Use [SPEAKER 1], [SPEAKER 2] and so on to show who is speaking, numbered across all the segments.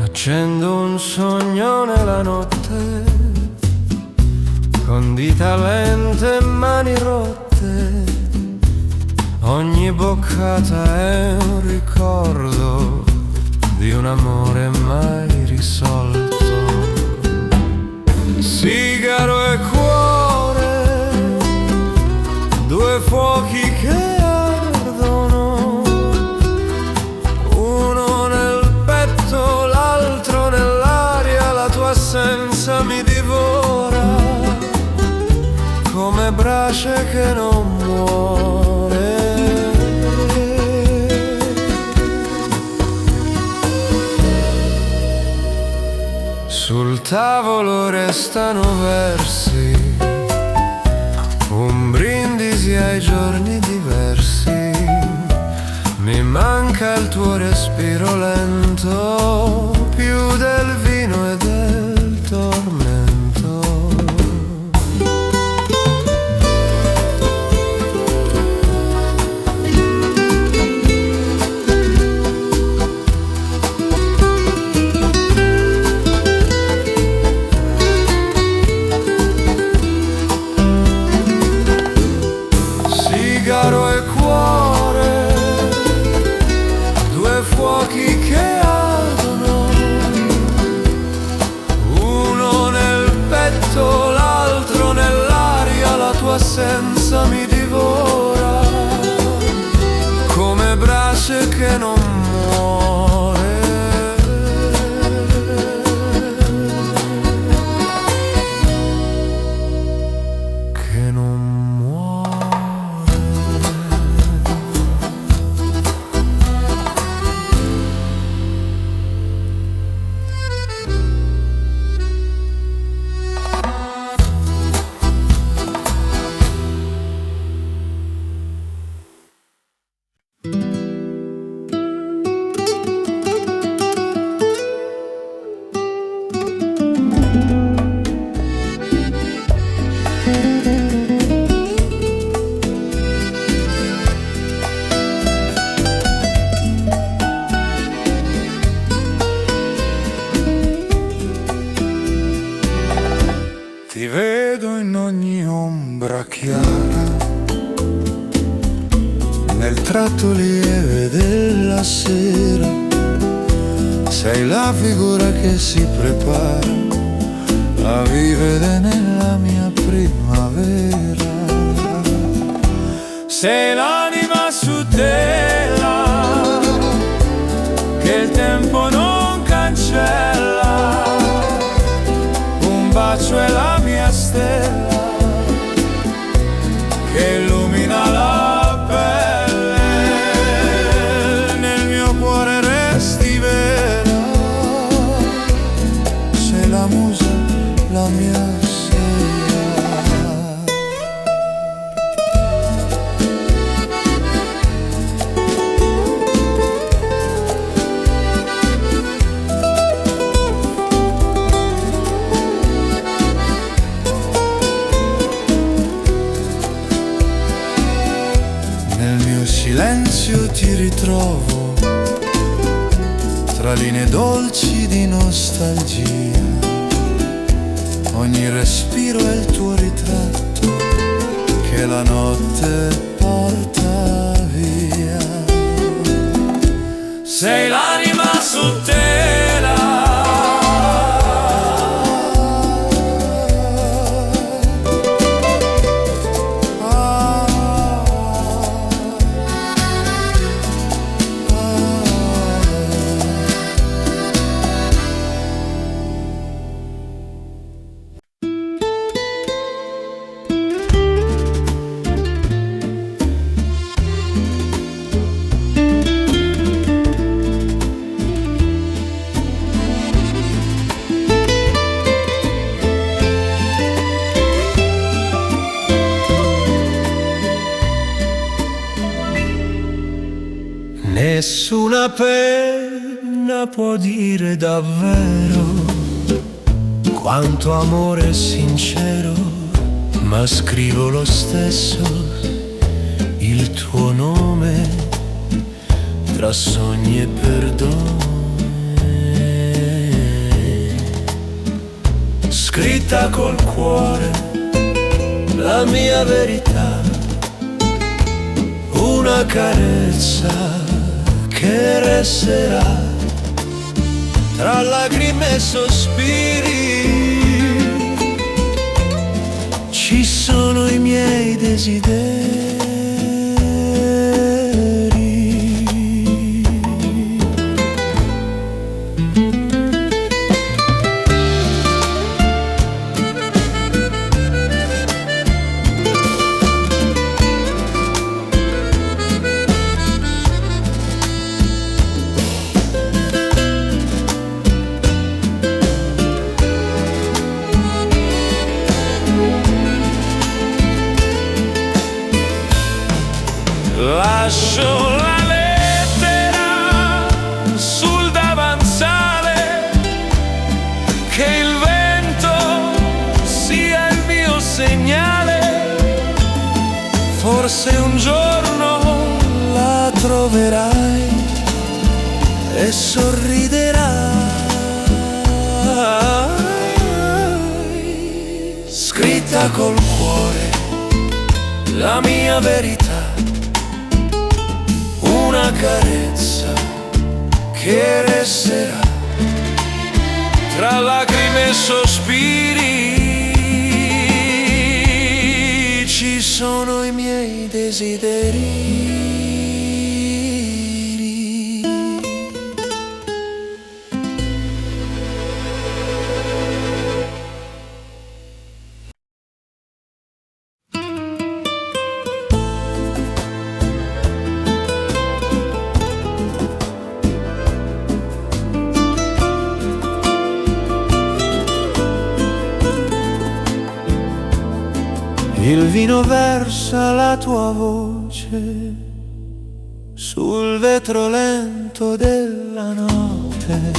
[SPEAKER 1] Accendo un sogno nella notte, con dita lente e mani rotte. Ogni boccata è un ricordo di un amore mai risolto. Sigaro e cuore, due fuochi che ardono, uno nel petto, l'altro nell'aria. La tua assenza mi divora come brace che non muore. Sul tavolo restano versi, un brindisi ai giorni diversi. Mi manca il tuo respiro lento, più del vino e del tormento. Sigaro e cuore, due fuochi che ardono, uno nel petto, l'altro nell'aria. La tua assenza mi divora come brace che non muore. Che non ti vedo in ogni ombra chiara, nel tratto lieve della sera. Sei la figura che si prepara a vivere nella mia primavera. Sei l'anima su tela che il tempo non cancella. Un bacio è la mia stella che illumina la pelle. Nel mio cuore resti vera, sei la musa, la mia sera. Silenzio ti ritrovo tra linee dolci di nostalgia. Ogni respiro è il tuo ritratto che la notte porta via. Sei l'anima su tela Nessuna penna donna può dire davvero quanto amore è sincero, ma scrivo lo stesso il tuo nome tra sogni e perdono. Scritta col cuore la mia verità, una carezza che resterà tra lacrime e sospiri. Ci sono i miei desideri. Lascio la lettera sul davanzale, che il vento sia il mio segnale. Forse un giorno la troverai e sorriderai. Scritta col cuore la mia verità, una carezza che resterà tra lacrime e sospiri. Ci sono i miei desideri. Il vino versa la tua voce sul vetro lento della notte.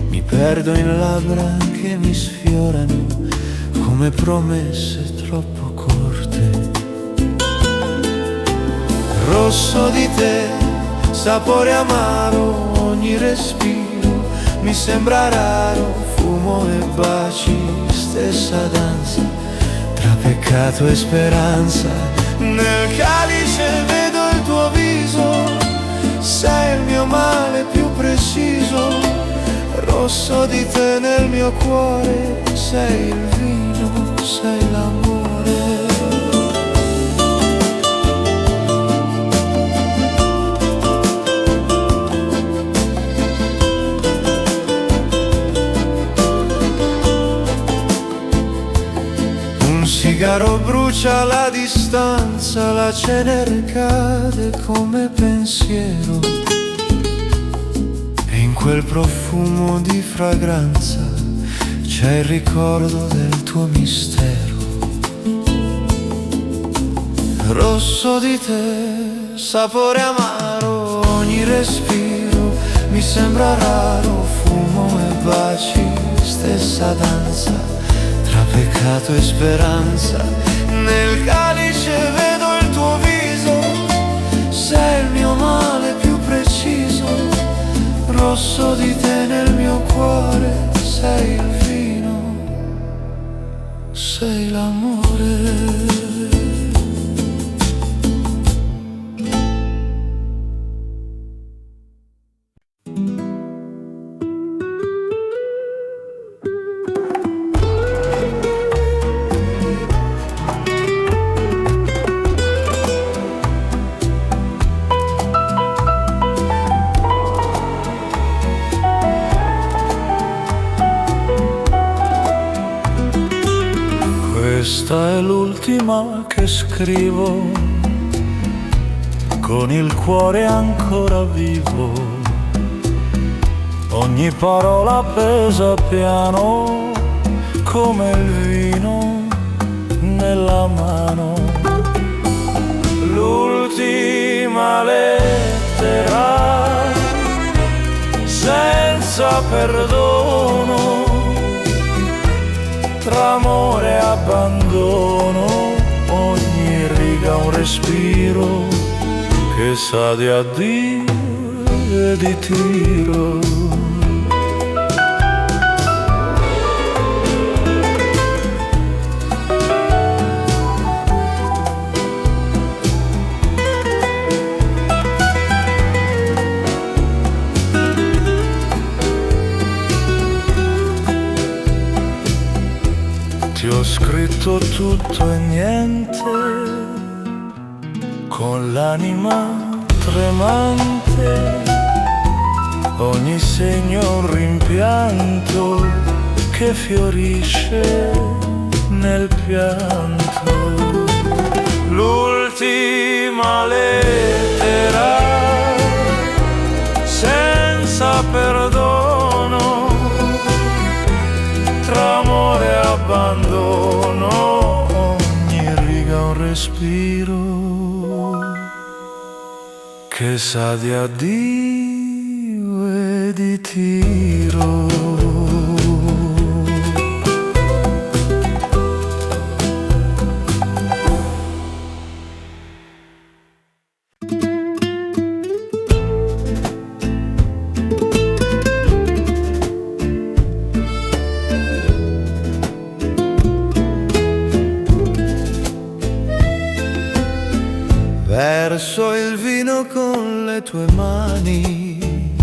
[SPEAKER 1] Mi perdo in labbra che mi sfiorano come promesse troppo corte. Rosso di te, sapore amaro, ogni respiro mi sembra raro. Fumo e baci, stessa danza tra peccato e speranza. Nel calice vedo il tuo viso, sei il mio male più preciso. Rosso di te nel mio cuore, sei il vino, sei l'amore. Un sigaro brucia la distanza, la cenere cade come pensiero, e in quel profumo di fragranza c'è il ricordo del tuo mistero. Rosso di te, sapore amaro, ogni respiro mi sembra raro. Fumo e baci, stessa danza tra peccato e speranza. Nel calice vedo il tuo viso, sei il mio male più preciso. Rosso di te nel mio cuore, sei il vino, sei l'amore. Questa è l'ultima che scrivo, con il cuore ancora vivo. Ogni parola pesa piano come il vino nella mano. L'ultima lettera
[SPEAKER 2] perdono, tra amore e abbandono, ogni riga un respiro che sa di addio e di tiro. Ti ho scritto tutto e niente, con l'anima tremante, ogni segno un rimpianto che fiorisce nel pianto. L'ultima lettera senza perdono, tra amore e abbandono, ogni riga un respiro che sa di addio e di tiro. Verso il vino con le tue mani,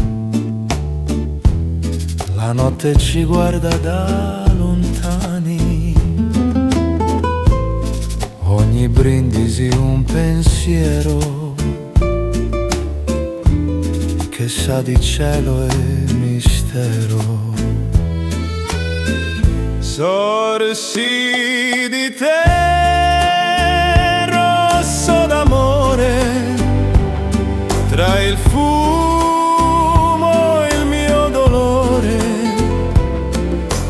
[SPEAKER 2] la notte ci guarda da lontani, ogni brindisi un pensiero che sa di cielo e mistero. Sorsi di te, tra il fumo e il mio dolore,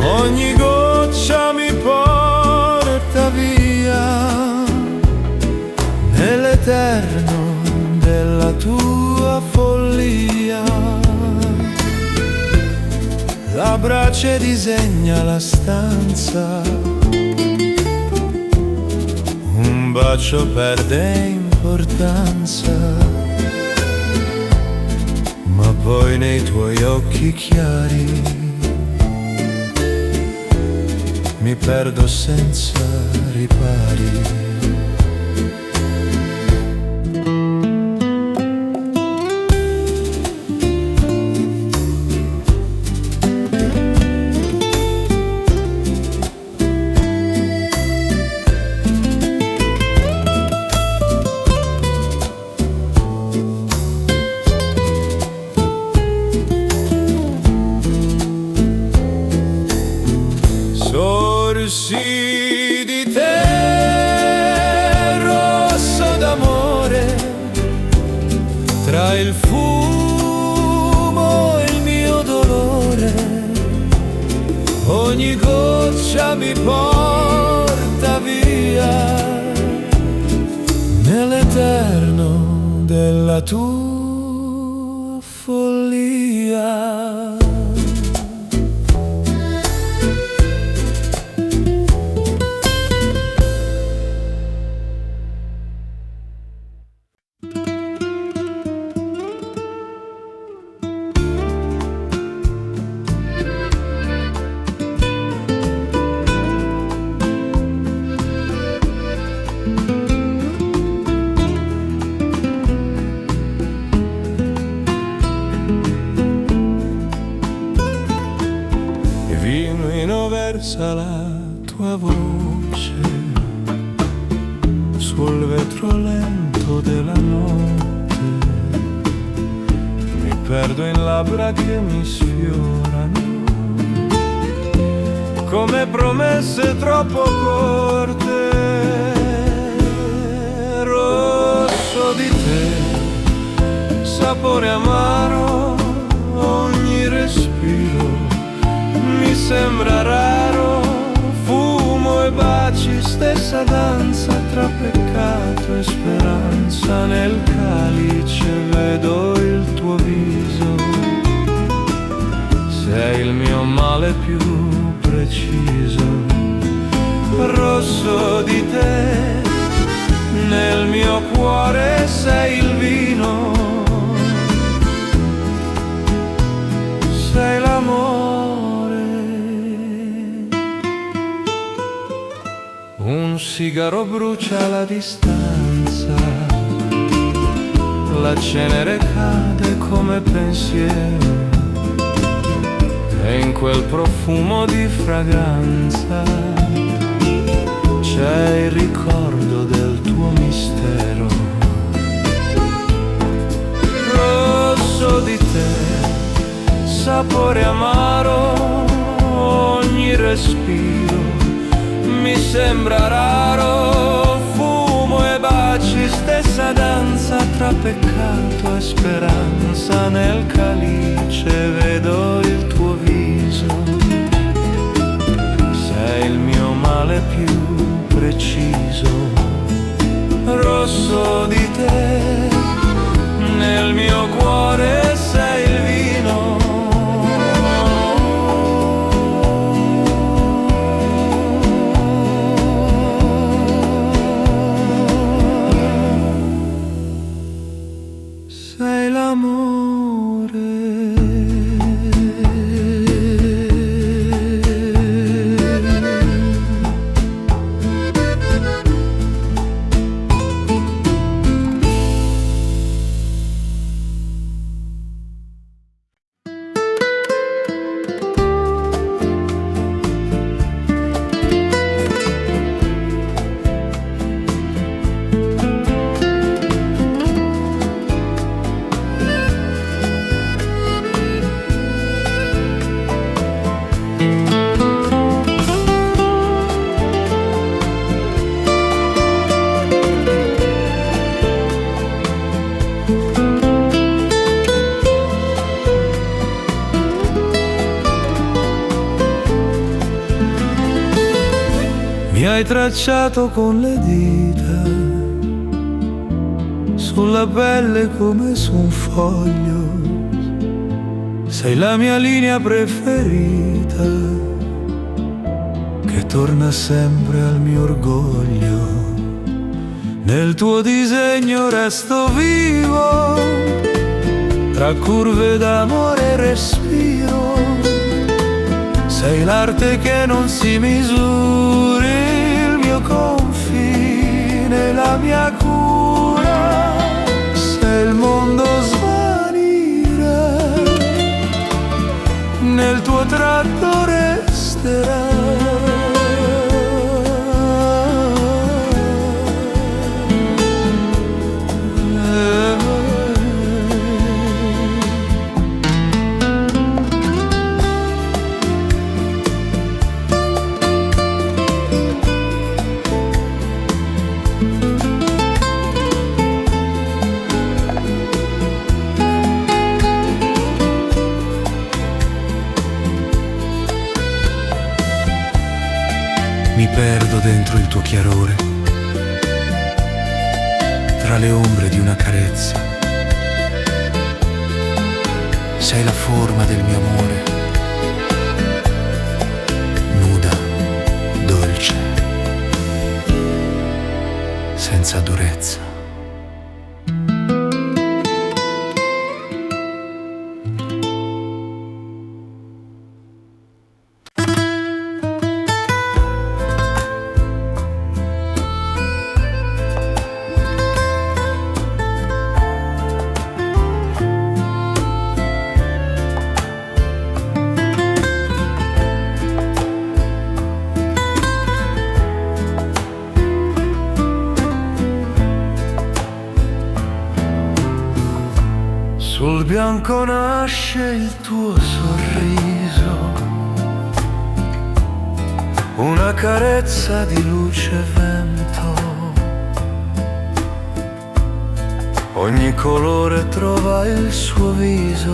[SPEAKER 2] ogni goccia mi porta via nell'eterno della tua follia. La brace disegna la stanza, un bacio perde importanza, ma poi nei tuoi occhi chiari mi perdo senza ripari. Sorsi di te, rosso d'amore, tra il fumo e il mio dolore, ogni goccia mi porta via nell'eterno della tua follia. Versa la tua voce sul vetro lento della notte, mi perdo in labbra che mi sfiorano come promesse troppo corte. Rosso di te, sapore amaro, ogni respiro mi sembra raro, fumo e baci, stessa danza tra peccato e speranza. Nel calice vedo il tuo viso,
[SPEAKER 1] sigaro brucia la distanza, la cenere cade come pensiero, e in quel profumo di fragranza c'è il ricordo del tuo mistero. Rosso di te, sapore amaro, ogni respiro mi sembra raro, fumo e baci, stessa danza tra peccato e speranza. Nel calice vedo il tuo viso, sei il mio male più preciso. Rosso di te, nel mio cuore sei il vino. Sei l'amore. Mi hai tracciato con le dita sulla pelle come su un foglio, sei la mia linea preferita che torna sempre al mio orgoglio. Nel tuo disegno resto vivo, tra curve d'amore e respiro, sei l'arte che non si misura, il mio confine, la mia cura. Se il mondo svanirà, nel tuo tratto resterà. Mi perdo dentro il tuo chiarore, tra le ombre di una carezza. Sei la forma del mio amore, nuda, dolce, senza durezza. Sul bianco nasce il tuo sorriso, una carezza di luce e vento. Ogni colore trova il suo viso,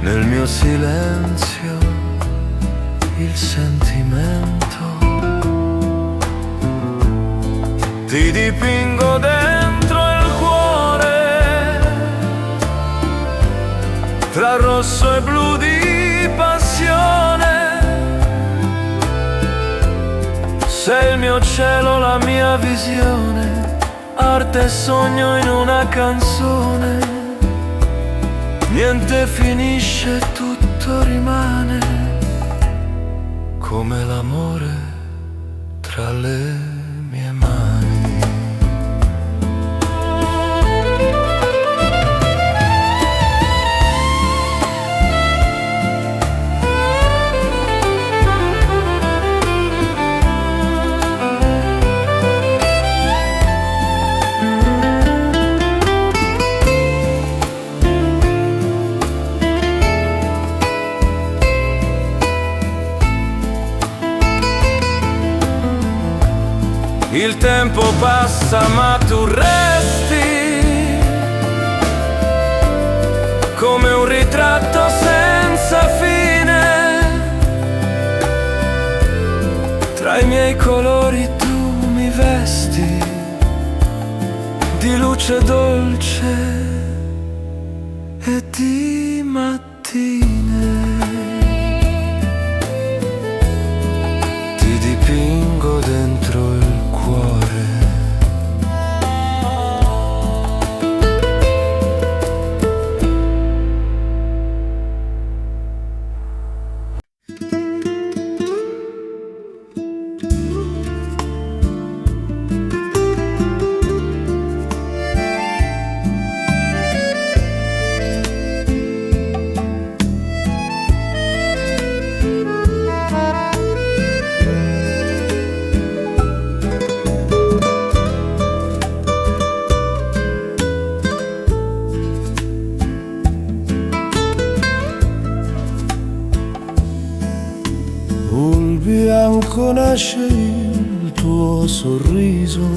[SPEAKER 1] nel mio silenzio il sentimento. Ti dipingo dentro il cuore, tra rosso e blu di passione. Sei il mio cielo, la mia visione, arte e sogno in una canzone. Niente finisce, tutto rimane, come l'amore tra tra le mie mani. Il tempo passa ma tu resti come un ritratto senza fine. Tra i miei colori tu mi vesti di luce dolce e di mattine. Ti dipingo dentro il cuore.
[SPEAKER 2] Sul bianco nasce il tuo sorriso,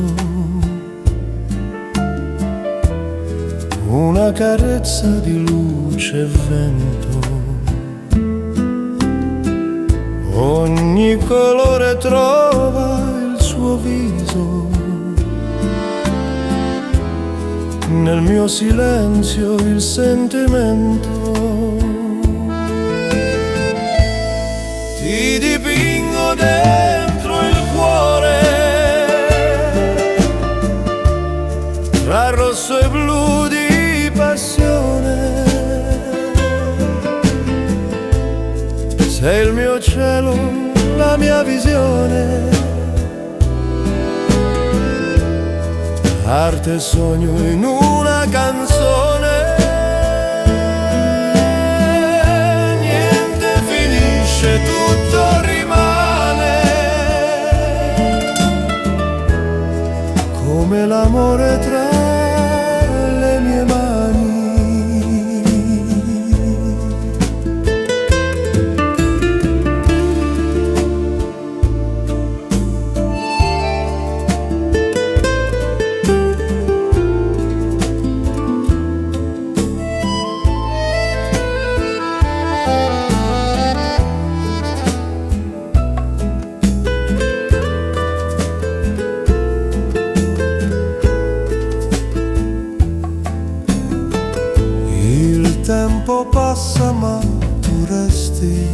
[SPEAKER 2] una carezza di luce e vento. Ogni colore trova il suo viso, nel mio silenzio il sentimento. Ti dipingo dentro il cuore, tra rosso e blu di passione. Sei il mio cielo, la mia visione, arte e sogno in una canzone. Niente finisce, tutto rimane, come l'amore tra le mie mani. Il tempo passa ma tu resti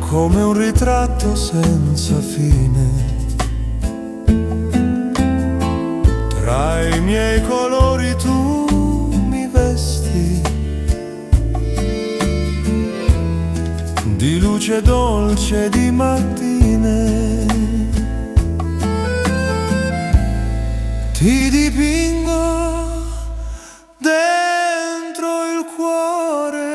[SPEAKER 2] come un ritratto senza fine. Tra i miei colori tu mi vesti di luce dolce di mattine. Ti dipingo dentro il cuore.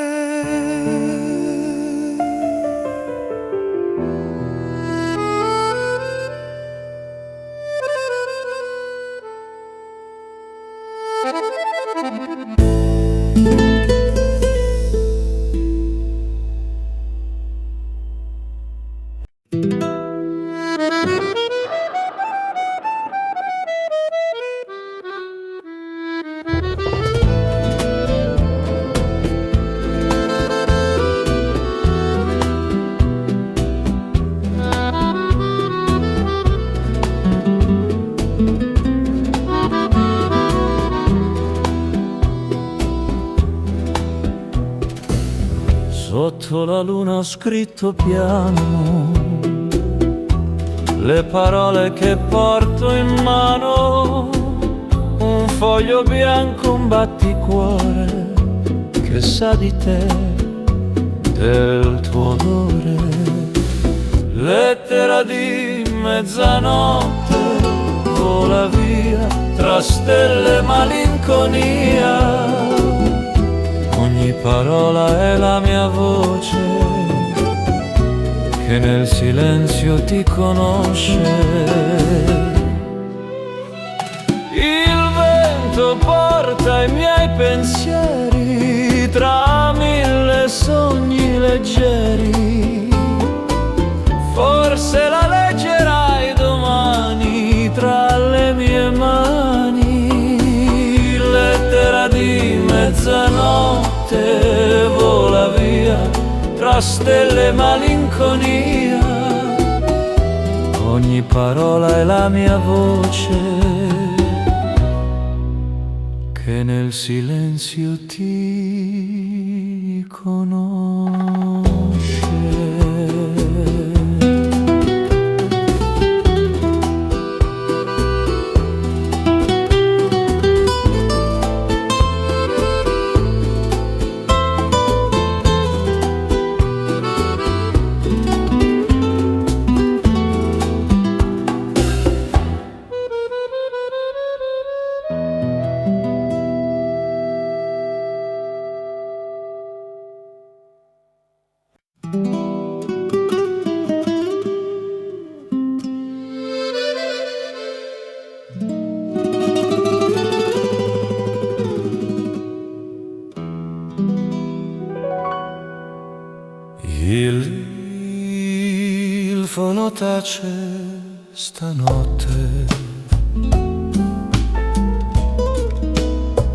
[SPEAKER 2] Sotto la luna ho scritto piano le parole che porto in mano, un foglio bianco, un batticuore che sa di te, del tuo odore. lettera di mezzanotte, vola via tra stelle e malinconia. Ogni parola è la mia voce che nel silenzio ti conosce. Il vento porta i miei pensieri tra mille sogni leggeri. Forse la leggerai domani tra le mie mani. Lettera di mezzanotte, vola via tra stelle e malinconia. Ogni parola è la mia voce che nel silenzio ti conosce. Il fono tace stanotte,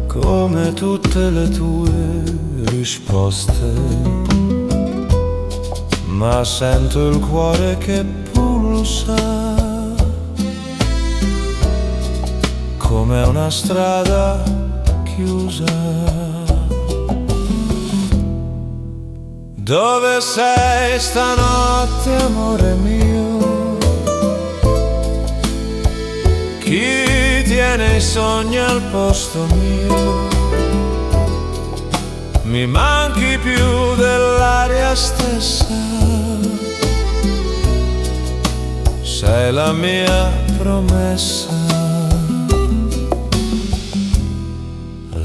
[SPEAKER 2] come tutte le tue risposte, ma sento il cuore che pulsa come una strada chiusa. Dove sei stanotte, amore mio? Chi tiene i sogni al posto mio? Mi manchi più dell'aria stessa. Sei la mia promessa.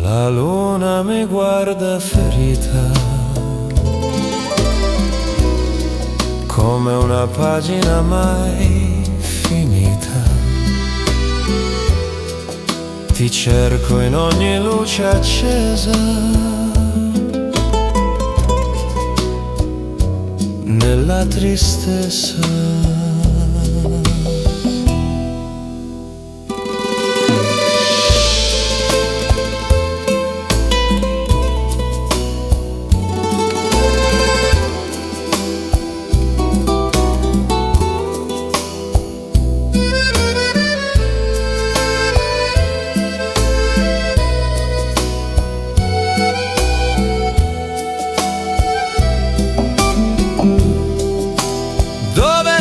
[SPEAKER 2] La luna mi guarda ferita come una pagina mai finita. Ti cerco in ogni luce accesa, nella tristezza.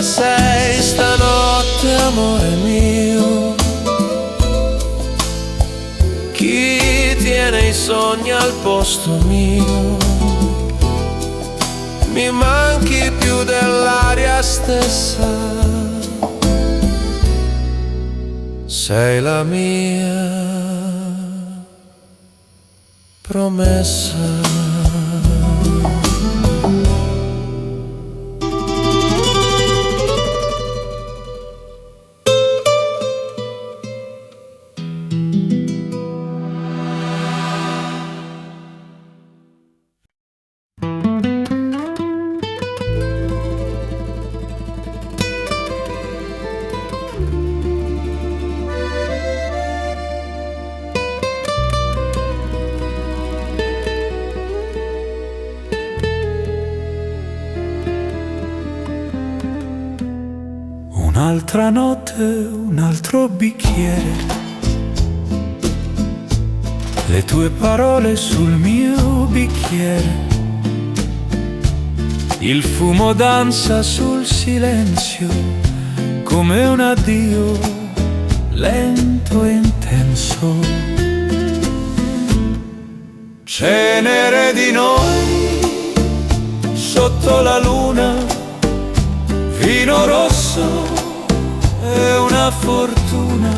[SPEAKER 2] Sei stanotte, amore mio? Chi tiene i sogni al posto mio? Mi manchi più dell'aria stessa. Sei la mia promessa. Un'altra notte, un altro bicchiere, le tue parole sul mio bicchiere, il fumo danza sul silenzio come un addio lento e intenso. Cenere di noi sotto la luna, vino rosso è una fortuna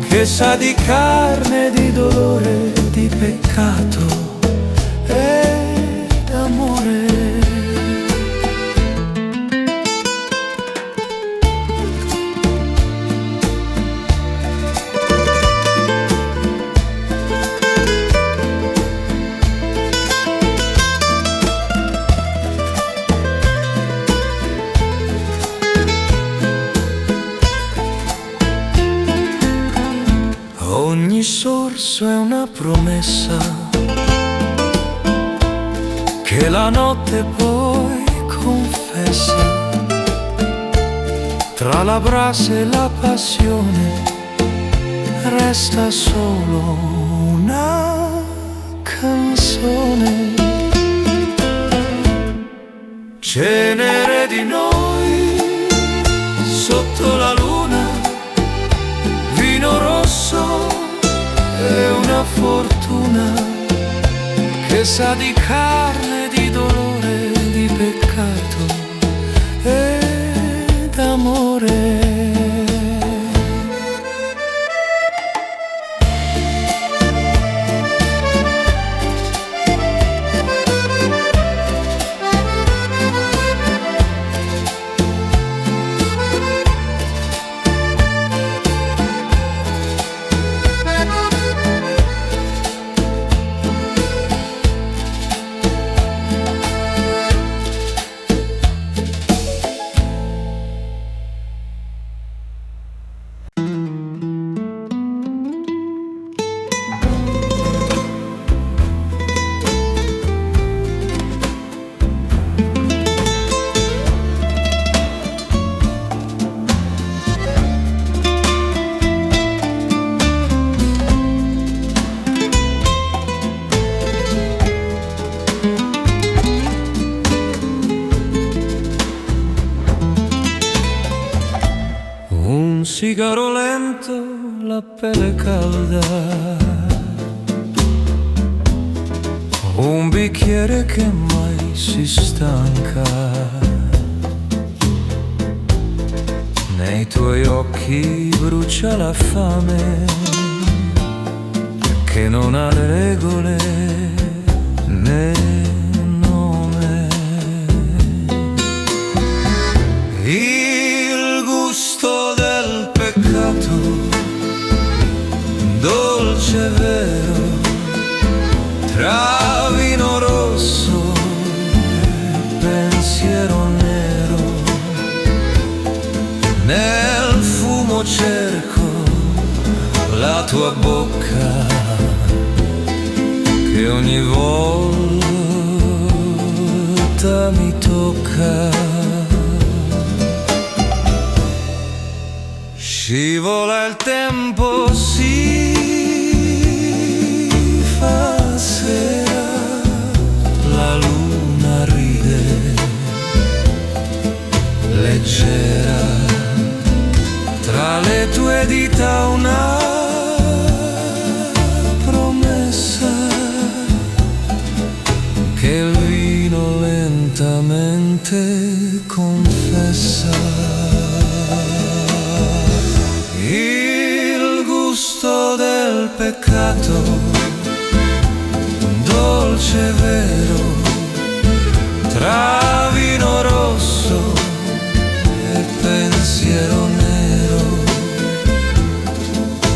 [SPEAKER 2] che sa di carne, di dolore, di peccato e d'amore. Ogni sorso è una promessa che la notte poi confessa. Tra la brasa e la passione resta solo una canzone. Cenere di noi sotto la luna, vino rosso è una fortuna che sa di carne, di dolore, di peccato e d'amore. Un sigaro lento, la pelle calda, un bicchiere che mai si stanca. Nei tuoi occhi brucia la fame che non ha regole né nome. Il gusto del peccato, dolce e vero, tra vino rosso e pensiero nero. Nel fumo cerco la tua bocca che ogni volta mi tocca. Scivola il tempo, si fa sera, la luna ride leggera, tra le tue dita una promessa che il vino lentamente confessa. Il gusto del peccato, dolce e vero, tra vino rosso e pensiero nero.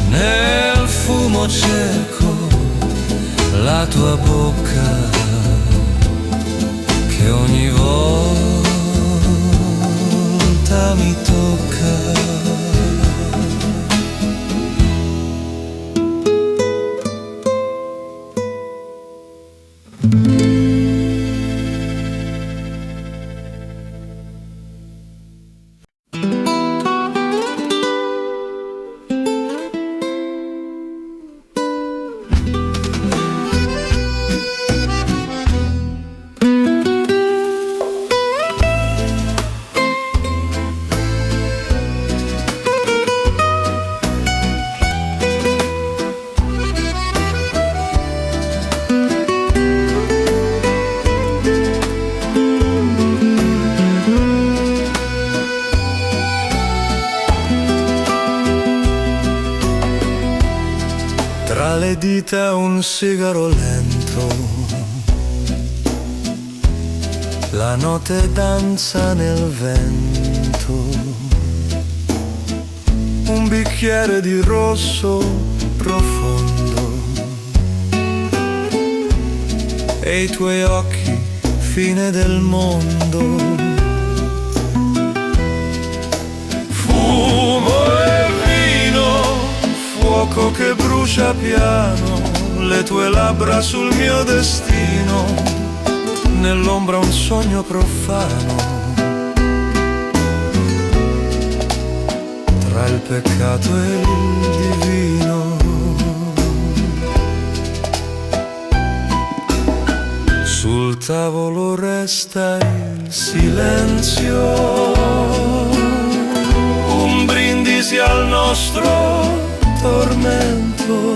[SPEAKER 2] Nel fumo cerco la tua bocca che ogni volta mi tocca.
[SPEAKER 1] tra le dita un sigaro lento. La notte danza nel vento. Un bicchiere di rosso profondo e i tuoi occhi, fine del mondo. Fumo e vino, fuoco che brucia piano, le tue labbra sul mio destino, nell'ombra un sogno profano, tra il peccato e il divino. Sul tavolo resta il silenzio, un brindisi al nostro tormento.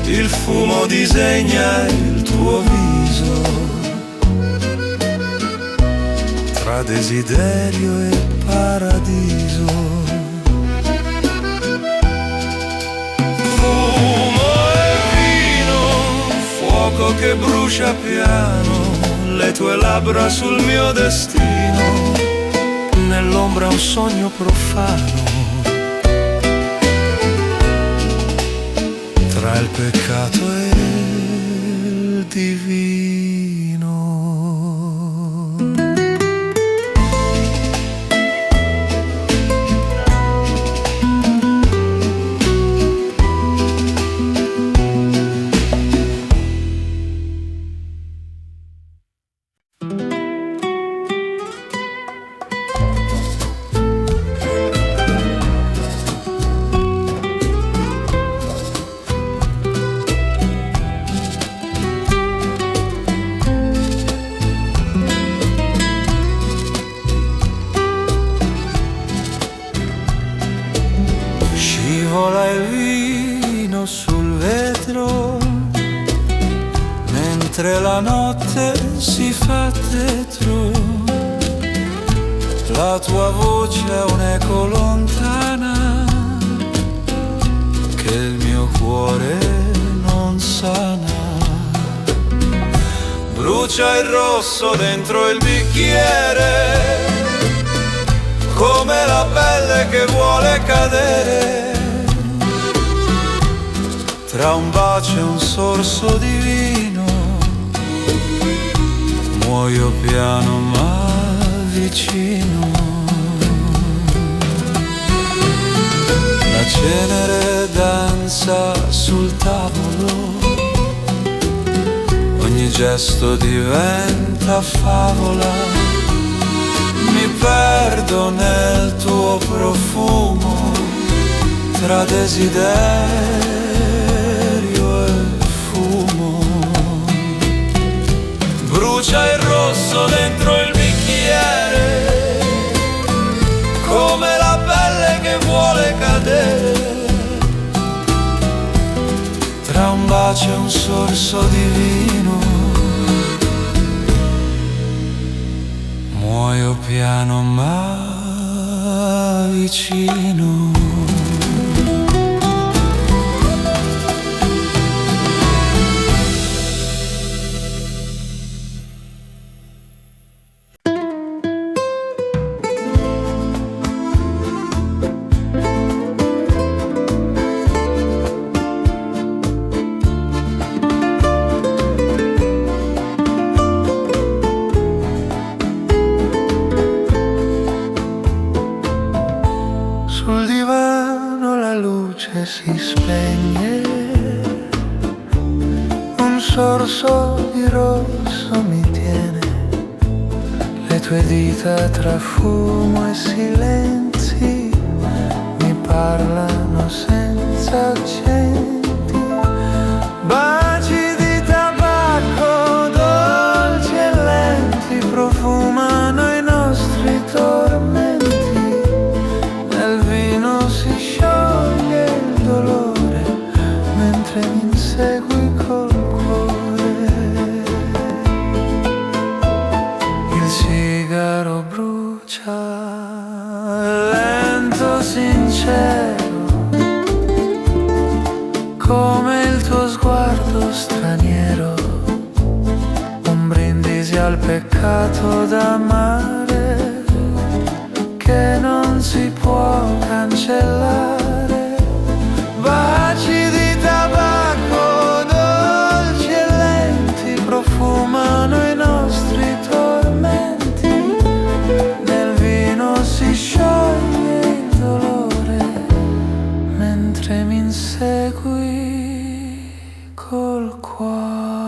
[SPEAKER 1] Il fumo disegna il tuo viso, tra desiderio e paradiso. Che brucia piano, le tue labbra sul mio destino, nell'ombra un sogno profano, tra il peccato e il divino. Scivola il vino sul vetro, mentre la notte si fa tetro. La tua voce è un'eco lontana che il mio cuore non sana. Brucia il rosso dentro il bicchiere, come la pelle che vuole cadere. Tra un bacio e un sorso di vino, muoio piano ma vicino. La cenere danza sul tavolo, ogni gesto diventa favola. Mi perdo nel tuo profumo, tra desiderio e fumo. Brucia il rosso dentro il bicchiere, come la pelle che vuole cadere. Tra un bacio e un sorso di vino, muoio piano ma vicino. Sul divano la luce si spegne, un sorso di rosso mi tiene, le tue dita tra fumo e silenzi mi parlano senza accenti. Baci di tabacco dolci e lenti profumano i nostri tormenti. Si scioglie il dolore mentre mi insegui col cuore. Il sigaro brucia lento, sincero, peccato d'amare che non si può cancellare. Baci di tabacco dolci e lenti profumano i nostri tormenti. Nel vino si scioglie il dolore mentre mi insegui col cuore.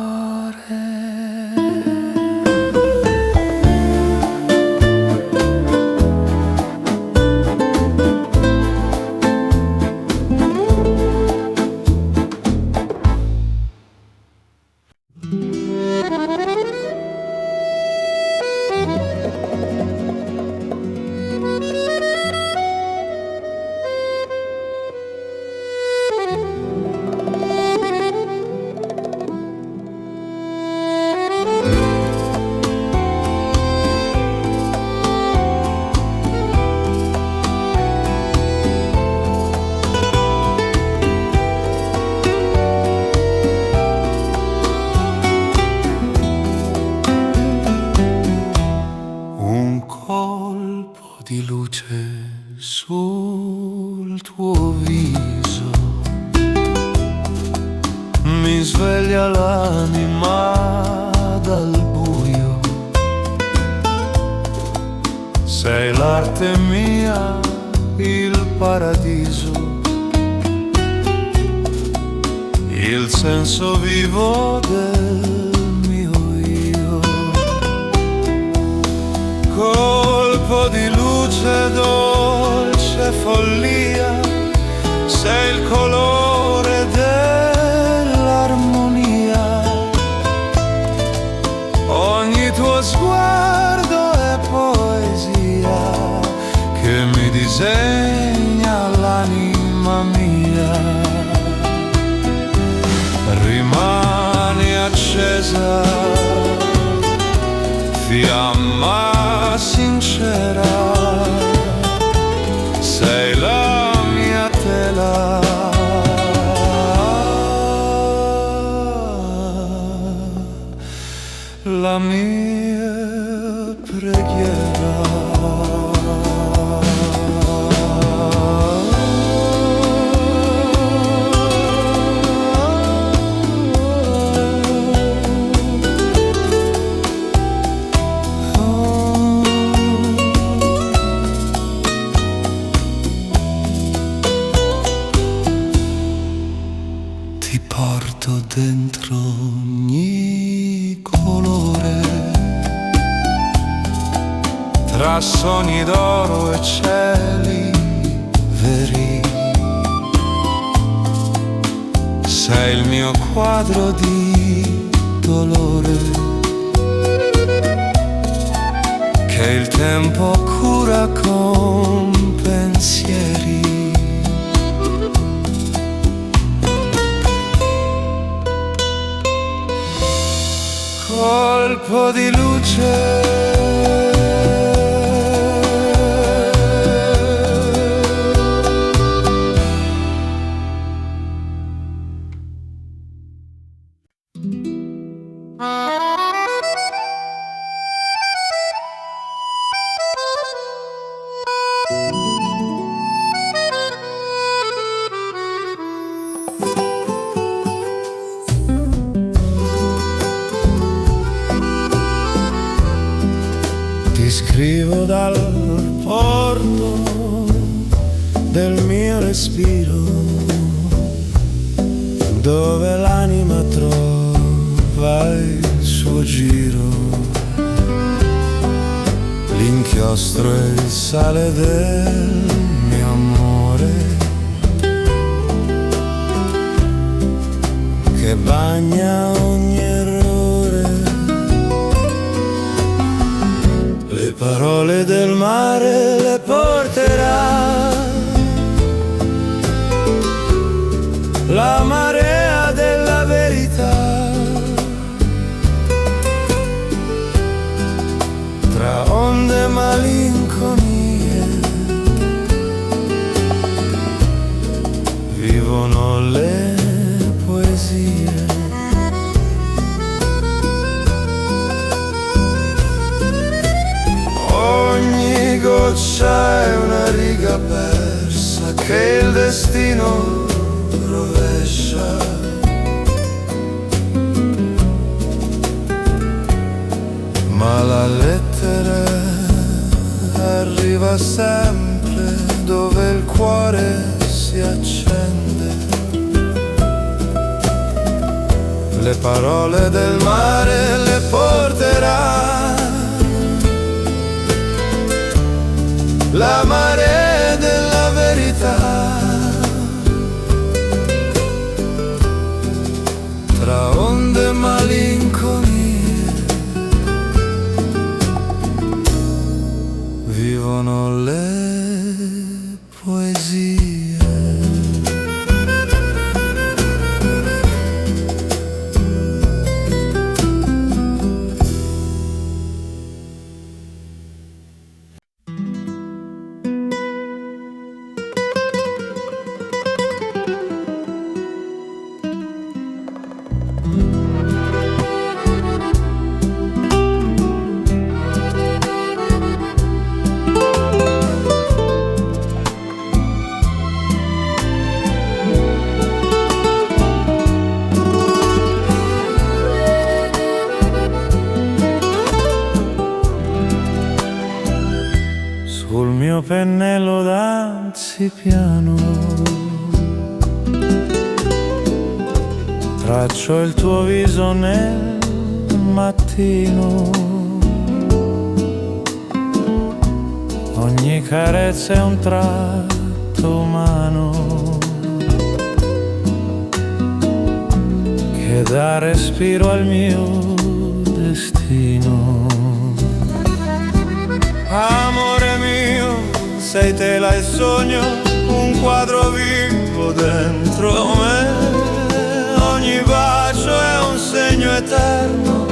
[SPEAKER 1] Un colpo di luce sul tuo viso mi sveglia l'anima dal buio. Sei l'arte mia, il paradiso, il senso vivo del mio io. Colpo di luce, dolce follia, sei il colore dell'armonia. Ogni tuo sguardo è poesia che mi disegna l'anima mia. Rimani accesa, fiamma sincera, sei la mia tela. La mia preghiera. Ti porto dentro ogni colore, tra sogni d'oro e cieli veri. Sei il mio quadro di dolore che il tempo cura con pensieri. Colpo di luce, ti scrivo dal porto del mio respiro, dove l'anima trova il suo giro. L'inchiostro è il sale del mio amore che bagna ogni errore. Le parole del mare le porterà la marea della verità. Tra onde e malinconie vivono le poesie. rovescia. Ma la lettera arriva sempre dove il cuore si accende. Le parole del mare le porterà la marea della verità. Tra onde e malinconie vivono le poesie.
[SPEAKER 2] Sul mio pennello d'anzipiano traccio il tuo viso nel mattino. Ogni carezza è un tratto umano che dà respiro al mio destino. Amore mio, sei tela e sogno, un quadro vivo dentro me. Ogni bacio è un segno eterno,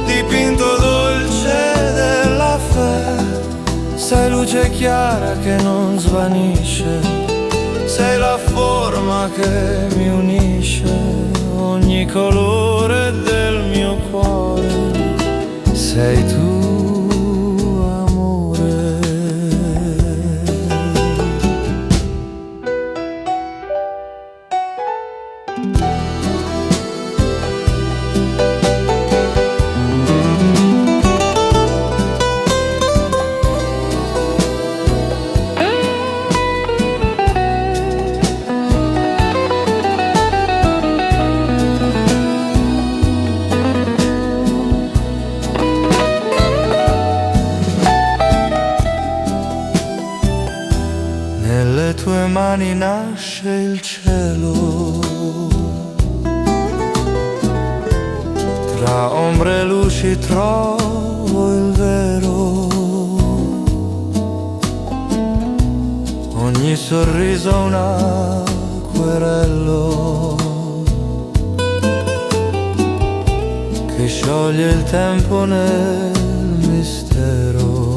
[SPEAKER 2] dipinto dolce della fede. Sei luce chiara che non svanisce, sei la forma che mi unisce. Ogni colore del mio cuore sei tu. Nelle tue mani nasce il cielo, tra ombre e luci trovo il vero. Ogni sorriso un acquerello che scioglie il tempo nel mistero.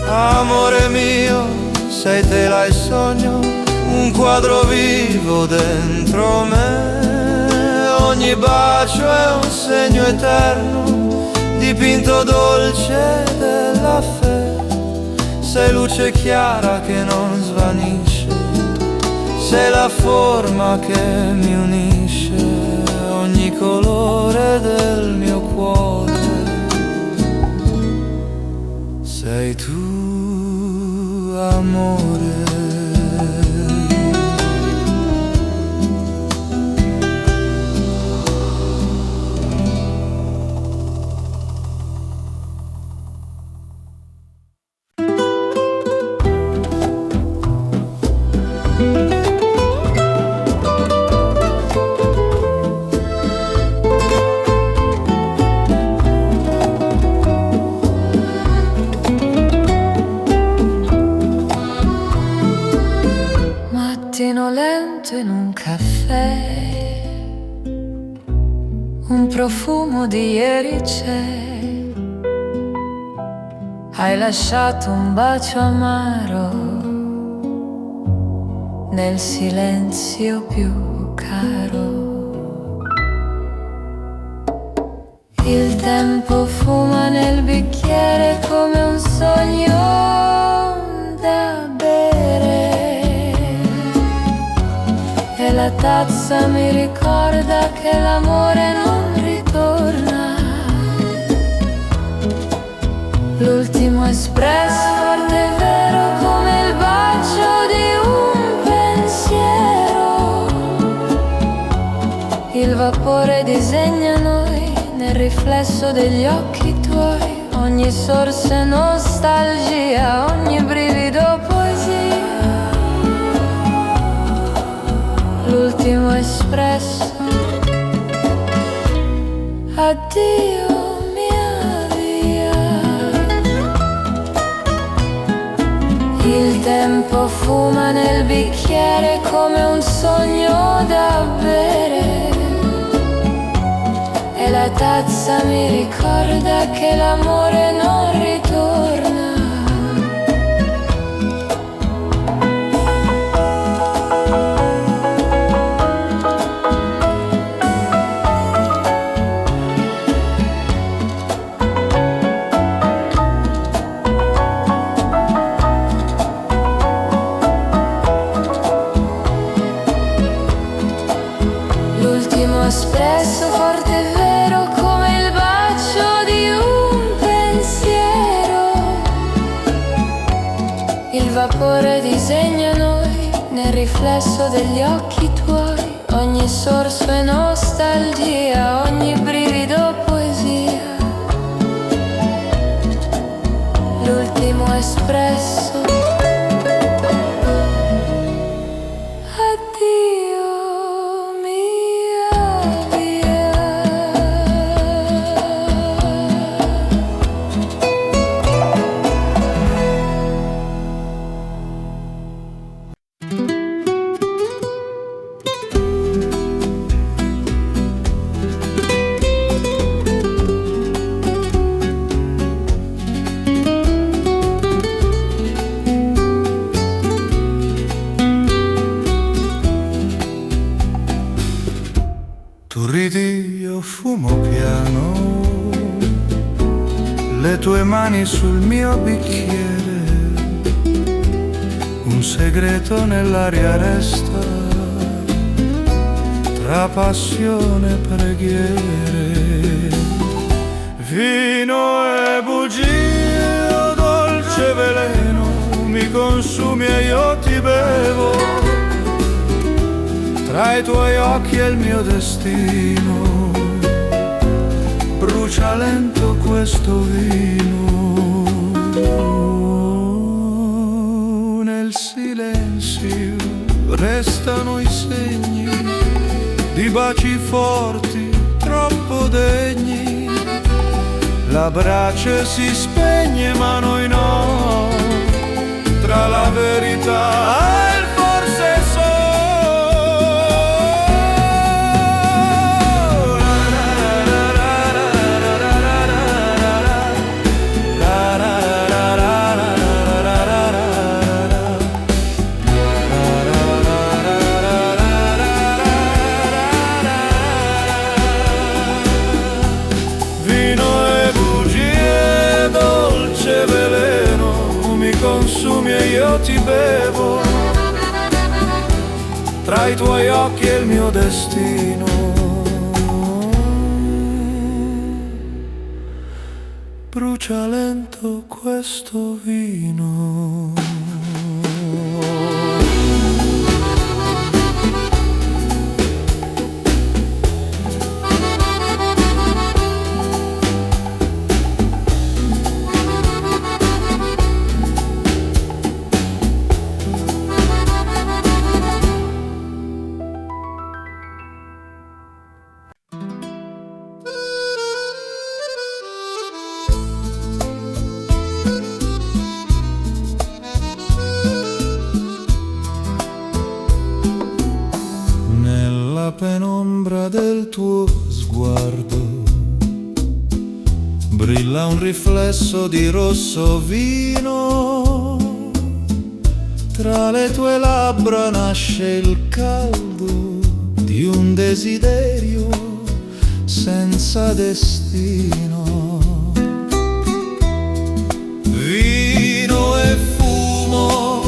[SPEAKER 2] Amore mio, sei tela e sogno, un quadro vivo dentro me. Ogni bacio è un segno eterno, dipinto dolce della fede. Sei luce chiara che non svanisce, sei la forma che mi unisce. Ogni colore del mio cuore sei tu, amore.
[SPEAKER 3] Mattino lento in un caffè, un profumo di ieri c'è. Hai lasciato un bacio amaro nel silenzio più caro. Il tempo fuma nel bicchiere come un sogno da bere. la tazza mi ricorda che l'amore non ritorna. L'ultimo espresso forte e vero come il bacio di un pensiero. Il vapore disegna noi nel riflesso degli occhi tuoi. Ogni sorso è nostalgia, ogni brivido poesia. L'ultimo espresso, addio mia via. Il tempo fuma nel bicchiere come un sogno da bere. E la tazza mi ricorda che l'amore non ritorna. L'ultimo espresso forte e vero come il bacio di un pensiero. Il vapore disegna noi nel riflesso degli occhi tuoi. Ogni sorso è nostalgia, ogni brivido poesia. L'ultimo espresso, addio mia via.
[SPEAKER 1] Tu ridi, io fumo piano, le tue mani sul mio bicchiere, un segreto nell'aria resta, tra passione e preghiere. Vino e bugie, o dolce veleno, mi consumi e io ti bevo. Tra i tuoi occhi è il mio destino, brucia lento questo vino. Nel silenzio restano i segni di baci forti, troppo degni. La brace si spegne ma noi no, tra la verità e il forse so. Consumi e io ti bevo, tra i tuoi occhi è il mio destino, brucia lento questo vino. Nella penombra del tuo sguardo brilla un riflesso di rosso vino, tra le tue labbra nasce il caldo di un desiderio senza destino. Vino e fumo,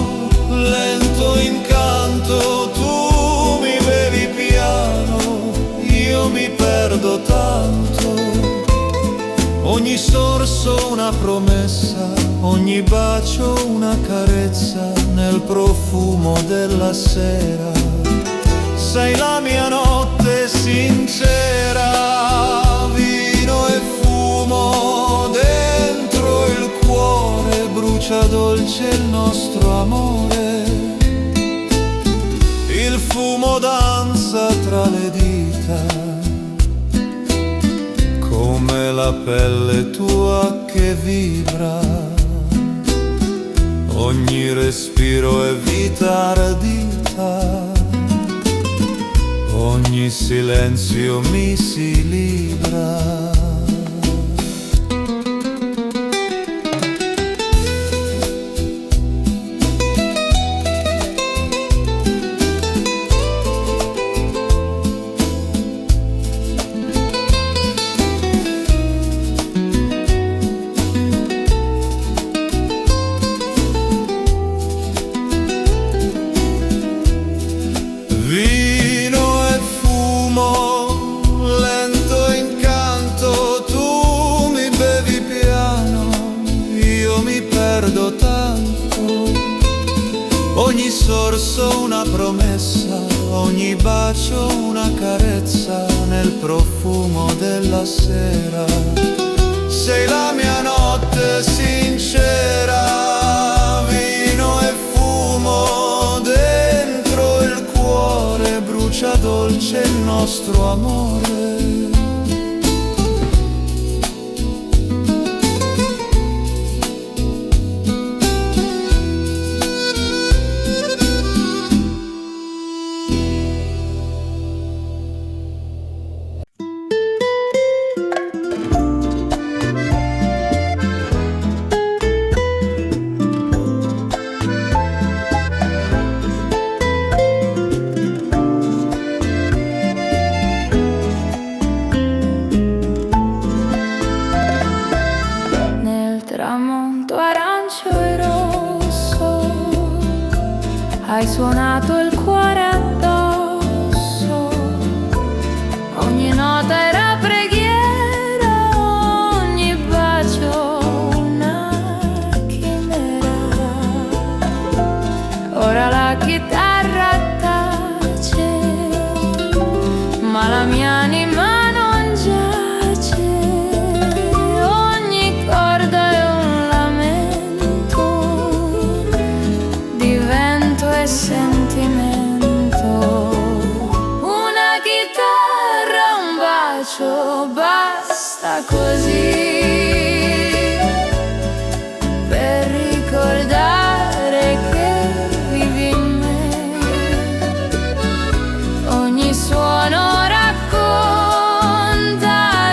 [SPEAKER 1] lento incanto, tu mi bevi una promessa, ogni bacio una carezza nel profumo della sera. Sei la mia notte sincera, vino e fumo dentro il cuore, brucia dolce il nostro amore. Il fumo danza tra le dita, come la pelle tua che vibra. Ogni respiro è vita ardita, ogni silenzio mi si libra. Vino e fumo, lento incanto, tu mi bevi piano, io mi perdo tanto. Ogni sorso una promessa, ogni bacio una carezza nel profumo della sera. Sei la mia notte sincera, vino e fumo dentro il cuore, brucia dolce il nostro amore.
[SPEAKER 3] Tramonto arancio e rosso, hai suonato il cuore addosso. Ogni nota era preghiera, ogni bacio una chimera. Ora la chitarra tace, ma la mia anima non giace. Ogni corda è un lamento, di vento e sentimento. Una chitarra, un bacio, basta così per ricordare che vivi in me. Ogni suono racconta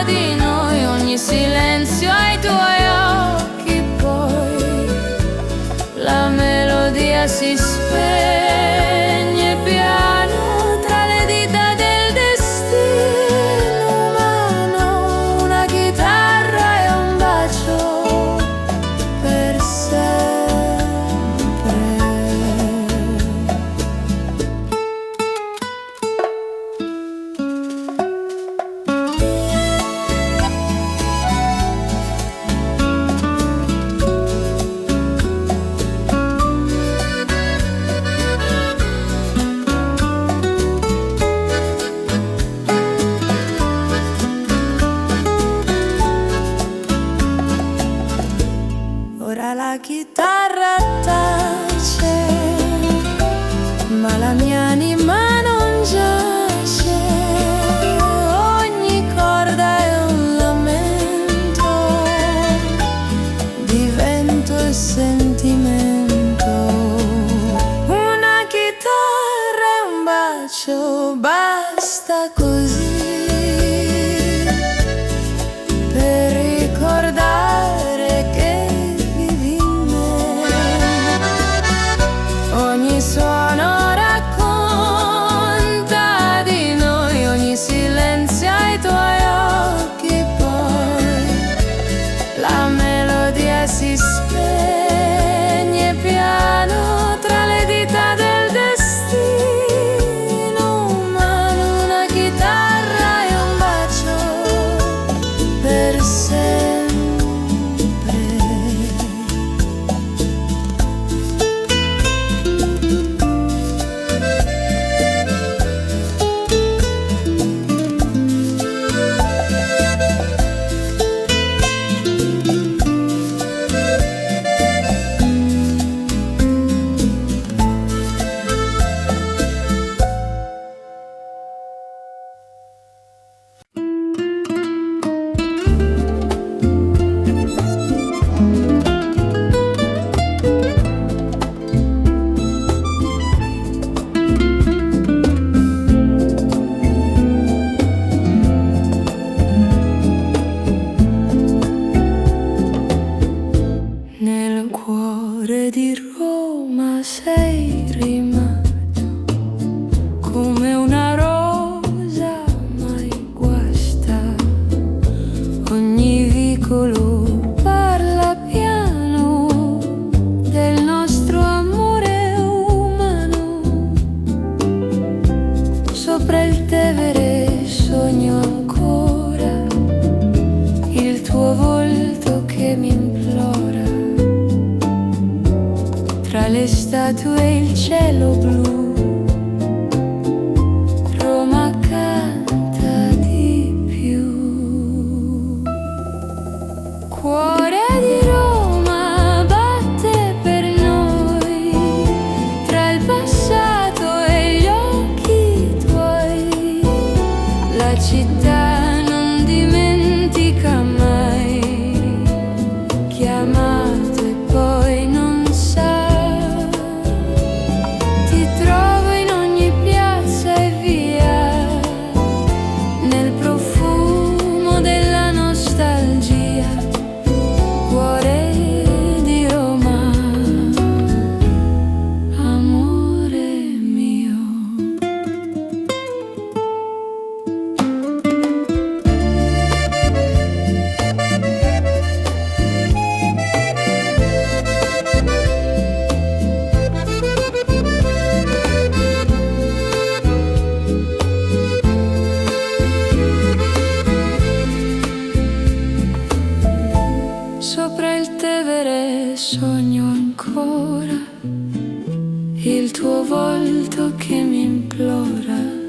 [SPEAKER 3] di noi, ogni silenzio ai tuoi occhi, poi la melodia si spegne piano tra le dita del destino umano. Una chitarra e un bacio per sempre. Ora la chitarra tace, ma la mia anima non giace. Ogni corda è un lamento, di vento e sentimento. Una chitarra e un bacio, basta così per ricordare che vivi in me. Ogni suono racconta di noi, ogni silenzio ai tuoi occhi, poi la melodia si spegne piano tra le dita del destino umano. Una chitarra Sopra il Tevere sogno ancora il tuo volto che mi implora. Tra le statue e il cielo blu, Roma canta di più. Cuore di Roma batte per noi, tra il passato e gli occhi tuoi. La città non dimentica mai, chiamato e poi non sa. Ti trovo in ogni piazza e via, nel profumo della nostalgia. Cuore di Roma, amore mio. Sopra il Tevere sogno ancora il tuo volto che mi implora.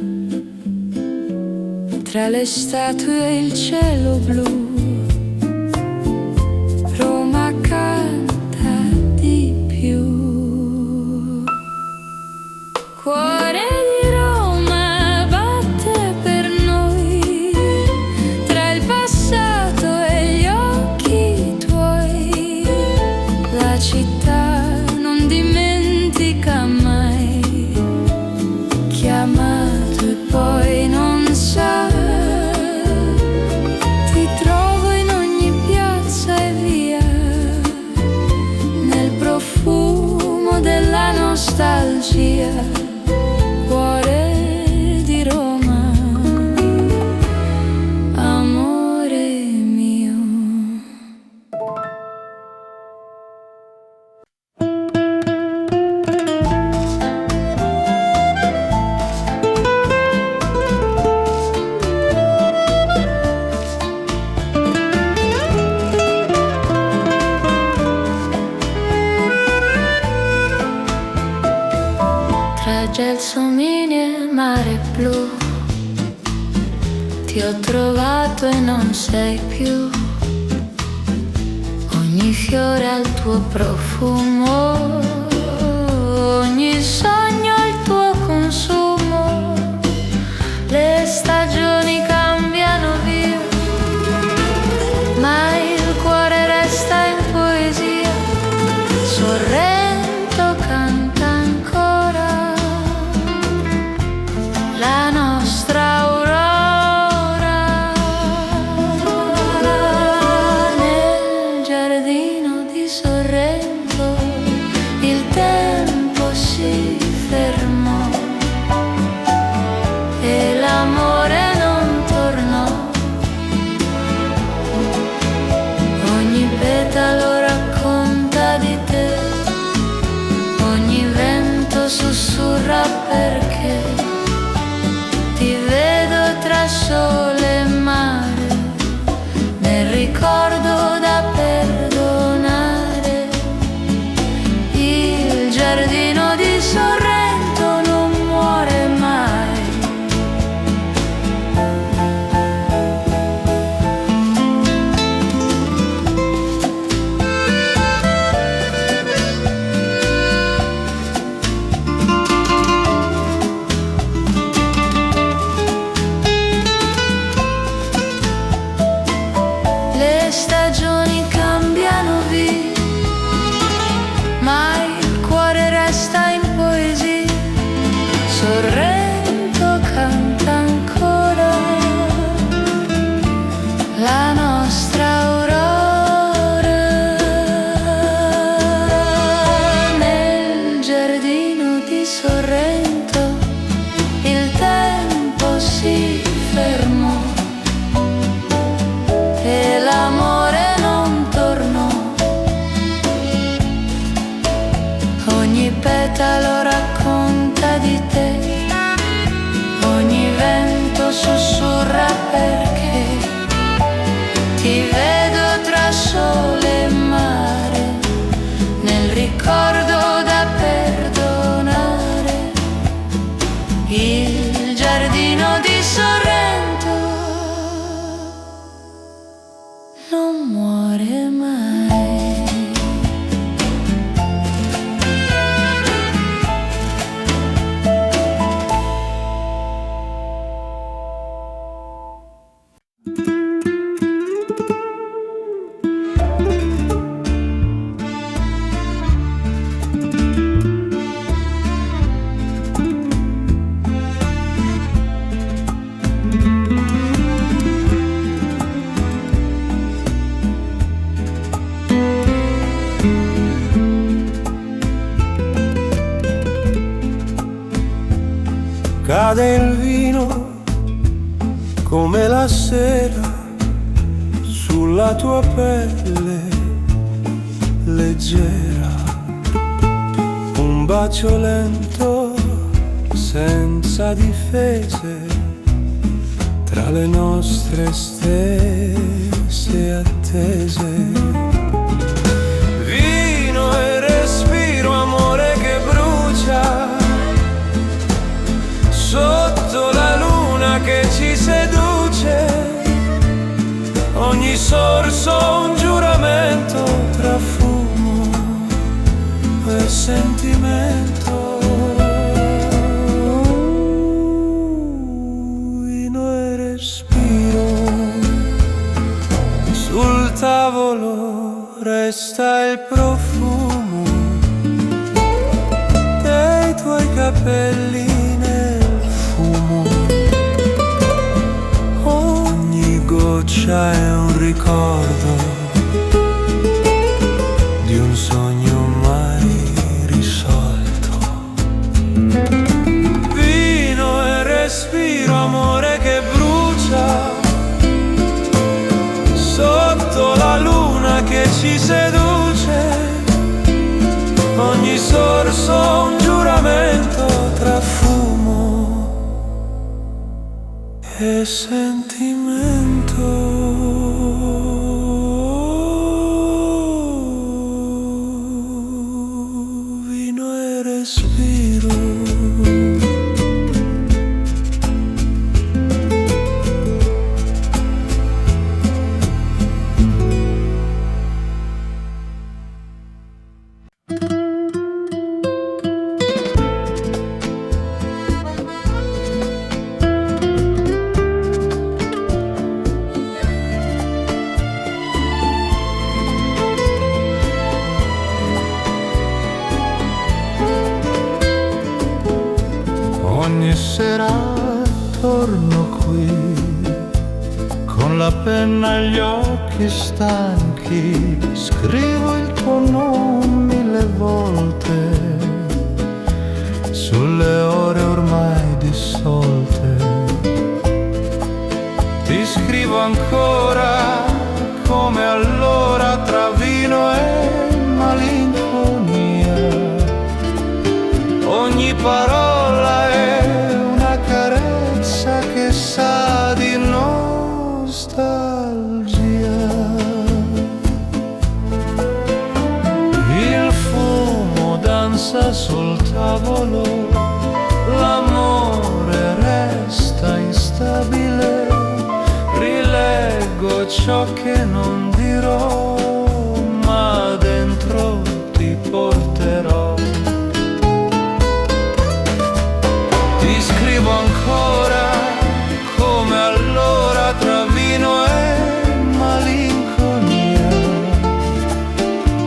[SPEAKER 3] Tra le statue e il cielo blu, Roma canta di più. Cuore di Roma batte per noi, tra il passato e gli occhi tuoi. La città non dimentica mai, chiamato e poi non sa. Ti trovo in ogni piazza e via, nel profumo della nostalgia. Cuore di Roma, amore mio. Tra gelsomini e mare blu, ti ho trovato e non sei più. Ogni fiore ha il tuo profumo, ogni sogno ha il tuo consumo. Le stagioni cambiano via, ma il cuore resta in poesia. Sorrento canta ancora la nostra aurora. Nel giardino di Sorrento il tempo si
[SPEAKER 1] Cade il vino come la sera sulla tua pelle leggera, un bacio lento senza difese tra le nostre stesse attese. Vino e respiro, amore che brucia sotto la luna che ci seduce. Ogni sorso un giuramento tra fumo e sentimento. Vino e respiro, sul tavolo resta il profumo dei tuoi capelli nel fumo. Ogni goccia è un ricordo di un sogno mai risolto. Vino e respiro, amore che brucia sotto la luna che ci seduce. Ogni sorso un giuramento tra fumo e sentimento. Vino e respiro. Ogni sera torno qui con la penna e gli occhi stanchi, scrivo il tuo nome 1000 volte sulle ore ormai dissolte. Ti scrivo ancora come allora tra vino e malinconia. Ogni parola è una carezza che sa di nostalgia. Il fumo danza sul tavolo, l'amore resta instabile. Rileggo ciò che non dirò, ma dentro ti porterò. Ti scrivo ancora come allora tra vino e malinconia.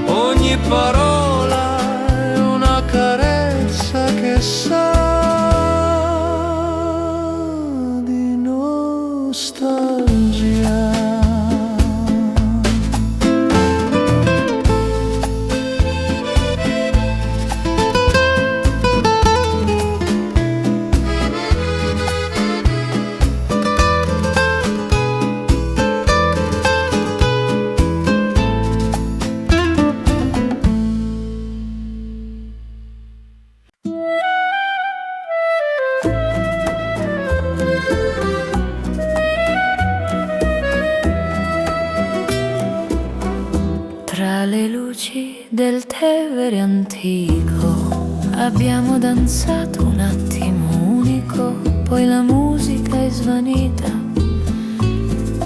[SPEAKER 1] Ogni parola è una carezza che sa di nostalgia.
[SPEAKER 3] Tra le luci del Tevere antico abbiamo danzato un attimo unico, poi la musica è svanita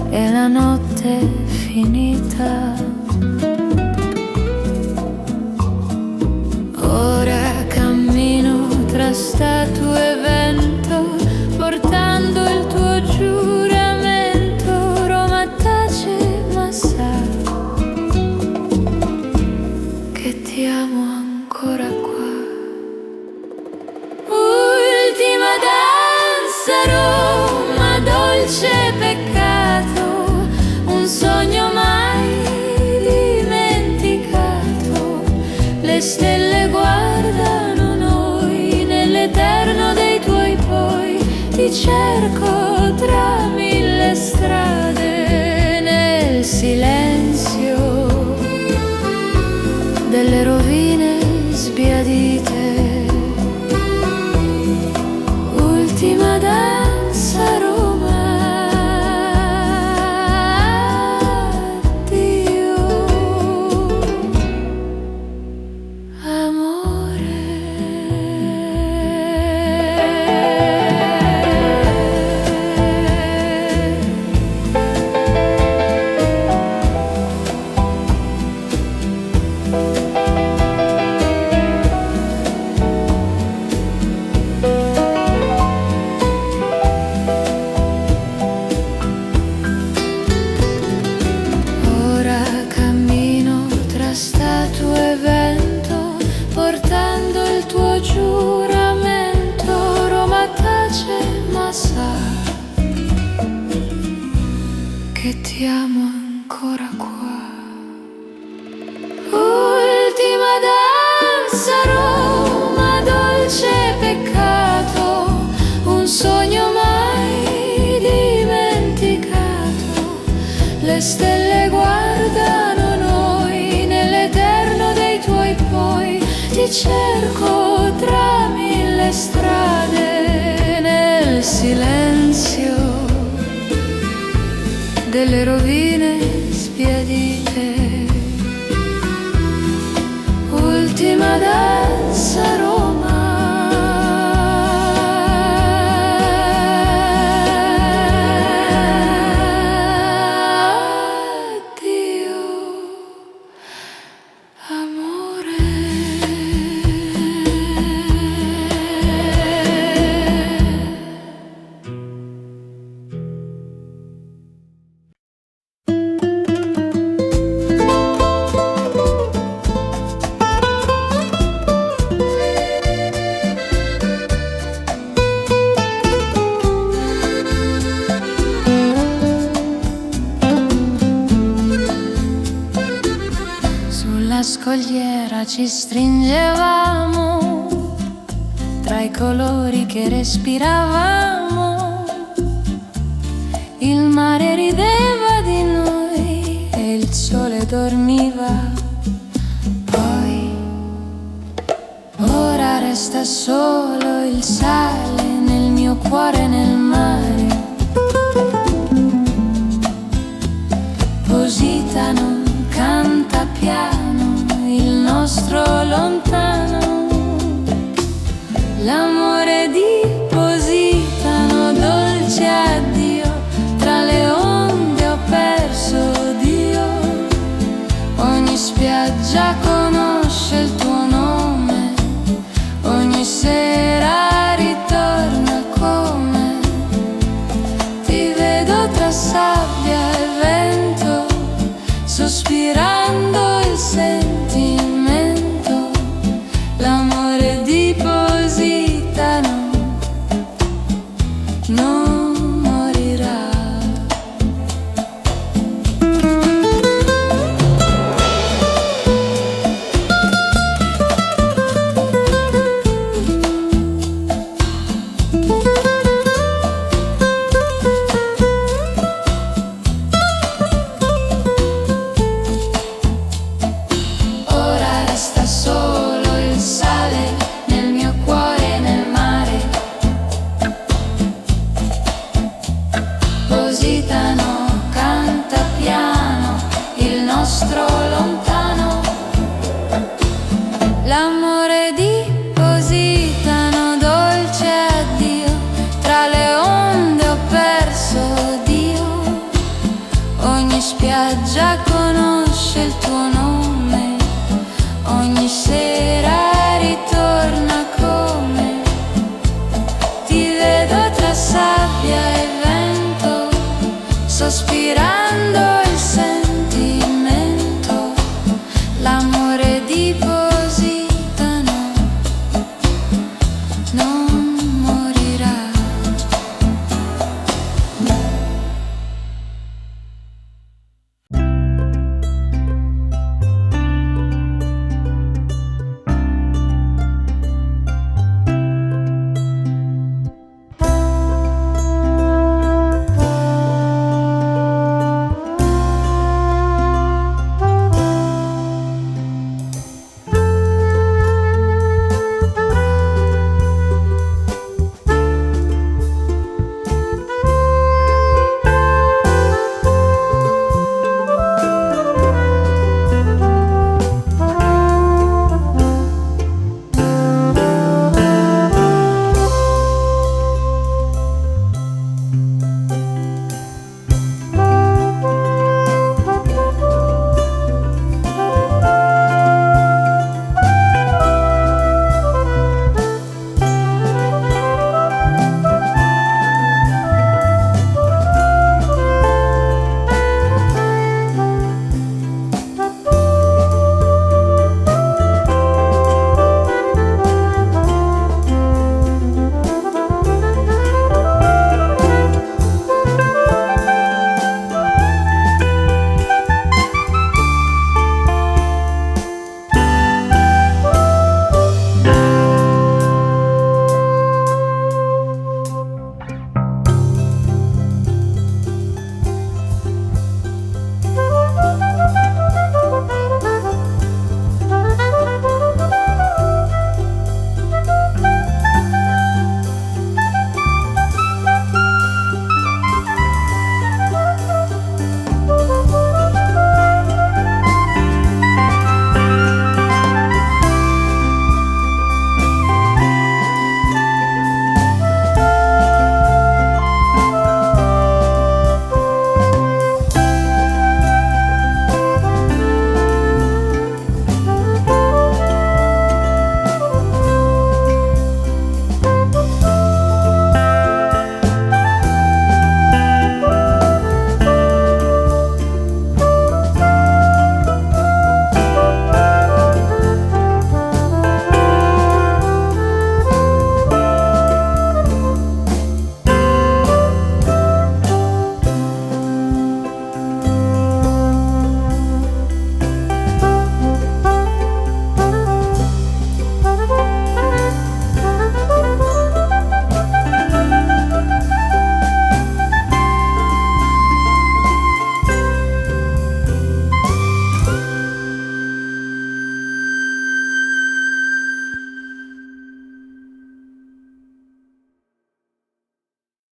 [SPEAKER 3] e la notte è finita. Ora cammino tra statue e vento, portando il tuo giuramento. Roma tace ma sa che ti amo ancora qua. Ultima danza, Roma, dolce peccato, un sogno mai dimenticato. Le stelle guardano noi nell'eterno cerco tra mille strade nel silenzio delle rovine sbiadite. Ultima danza Roma, addio amore. Ora cammino tra statue e vento, portando il tuo giuramento. Roma tace ma sa che ti amo ancora qua. Ultima danza Roma, dolce peccato, un sogno mai dimenticato. Le stelle guardano noi nell'eterno dei tuoi poi. Ti cerco tra mille strade nel silenzio delle rovine sbiadite. Ultima danza Roma, addio amore. Sulla scogliera ci stringevamo tra i colori che respiravamo. Il mare rideva di noi e il sole dormiva. Poi ora resta solo il sale nel mio cuore, nel mare. Positano canta piano il nostro lontano